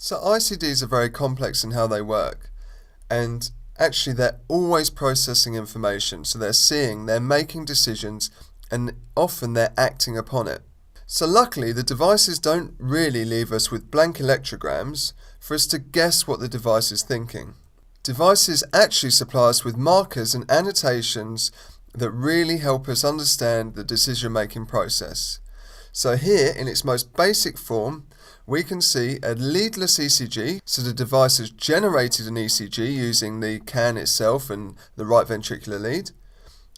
So ICDs are very complex in how they work, and actually they're always processing information. So they're seeing, they're making decisions, and often they're acting upon it. So luckily the devices don't really leave us with blank electrograms for us to guess what the device is thinking. Devices actually supply us with markers and annotations that really help us understand the decision-making process. So here, in its most basic form, we can see a leadless ECG, so the device has generated an ECG using the can itself and the right ventricular lead.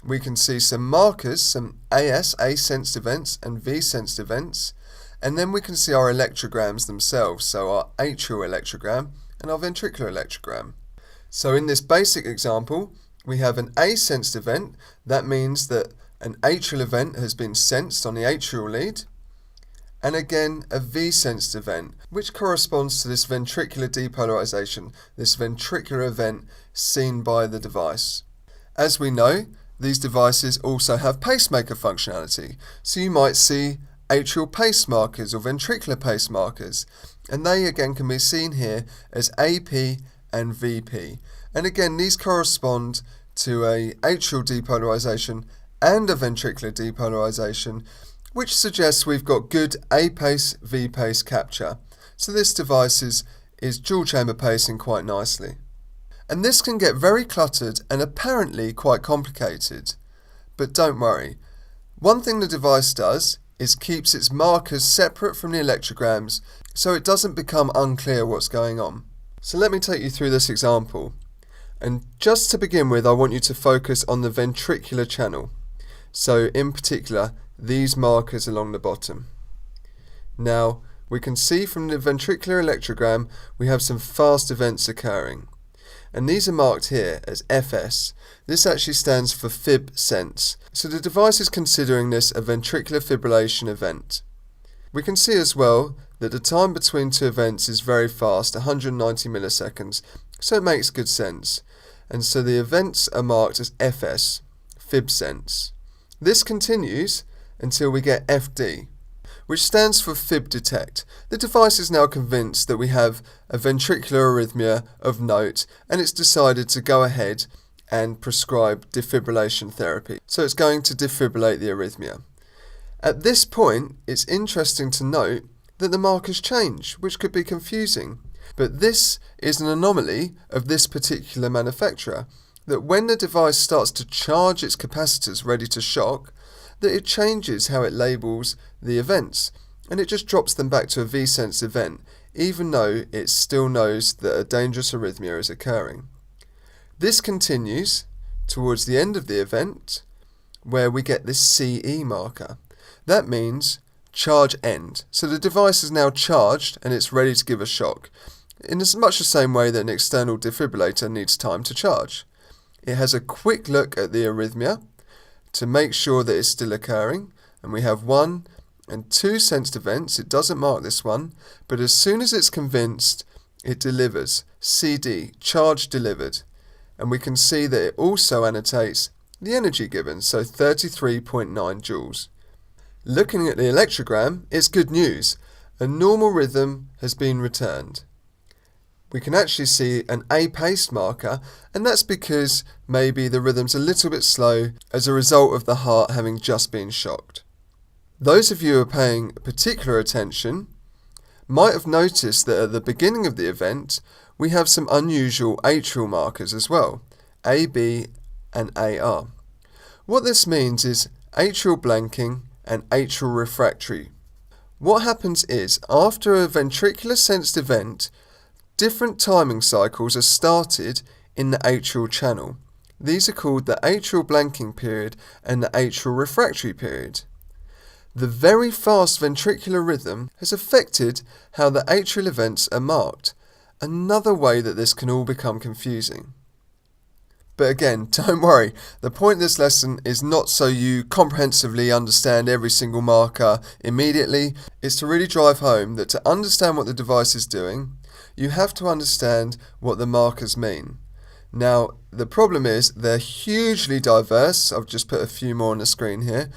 We can see some markers, some A-sensed events and V-sensed events, and then we can see our electrograms themselves, so our atrial electrogram and our ventricular electrogram. So in this basic example, we have an A-sensed event. That means that an atrial event has been sensed on the atrial lead, and again a V-sensed event, which corresponds to this ventricular depolarization, this ventricular event seen by the device. As we know, these devices also have pacemaker functionality, so you might see atrial pace markers or ventricular pace markers, and they again can be seen here as AP and VP. And again, these correspond to a atrial depolarization and a ventricular depolarization, which suggests we've got good A-pace, V-pace capture. So this device is dual chamber pacing quite nicely. And this can get very cluttered and apparently quite complicated. But don't worry. One thing the device does is keeps its markers separate from the electrograms so it doesn't become unclear what's going on. So let me take you through this example. And just to begin with, I want you to focus on the ventricular channel. So in particular, these markers along the bottom. Now, we can see from the ventricular electrogram we have some fast events occurring. And these are marked here as FS. This actually stands for fib sense. So the device is considering this a ventricular fibrillation event. We can see as well that the time between two events is very fast, 190 milliseconds, so it makes good sense. And so the events are marked as FS, fib sense. This continues until we get FD, which stands for fib detect. The device is now convinced that we have a ventricular arrhythmia of note, and it's decided to go ahead and prescribe defibrillation therapy. So it's going to defibrillate the arrhythmia. At this point, it's interesting to note that the markers change, which could be confusing. But this is an anomaly of this particular manufacturer, that when the device starts to charge its capacitors ready to shock, that it changes how it labels the events, and it just drops them back to a V-sense event, even though it still knows that a dangerous arrhythmia is occurring. This continues towards the end of the event, where we get this CE marker. That means charge end. So the device is now charged and it's ready to give a shock, in as much the same way that an external defibrillator needs time to charge. It has a quick look at the arrhythmia to make sure that it's still occurring, and we have 1 and 2 sensed events. It doesn't mark this one, but as soon as it's convinced, it delivers CD, charge delivered, and we can see that it also annotates the energy given, so 33.9 joules. Looking at the electrogram, it's good news. A normal rhythm has been returned. We can actually see an A-pace marker, and that's because maybe the rhythm's a little bit slow as a result of the heart having just been shocked. Those of you who are paying particular attention might have noticed that at the beginning of the event we have some unusual atrial markers as well, AB and AR. What this means is atrial blanking and atrial refractory. What happens is, after a ventricular sensed event, different timing cycles are started in the atrial channel. These are called the atrial blanking period and the atrial refractory period. The very fast ventricular rhythm has affected how the atrial events are marked, another way that this can all become confusing. But again, don't worry, the point of this lesson is not so you comprehensively understand every single marker immediately. It's to really drive home that to understand what the device is doing, you have to understand what the markers mean. Now, the problem is they're hugely diverse. I've just put a few more on the screen here.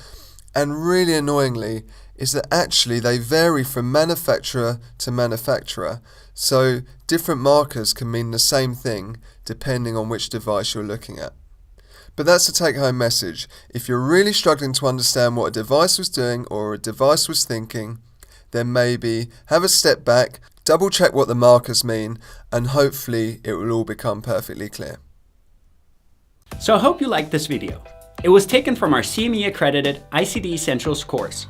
and really annoyingly, is that actually they vary from manufacturer to manufacturer, so different markers can mean the same thing depending on which device you're looking at. But that's the take-home message. If you're really struggling to understand what a device was doing or a device was thinking, then maybe have a step back, double check what the markers mean, and hopefully it will all become perfectly clear. So I hope you liked this video. It was taken from our CME accredited ICD Essentials course.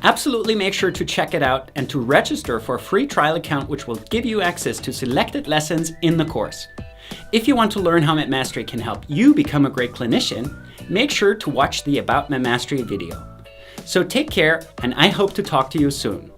Absolutely make sure to check it out and to register for a free trial account which will give you access to selected lessons in the course. If you want to learn how Medmastery can help you become a great clinician, make sure to watch the About Medmastery video. So take care, and I hope to talk to you soon.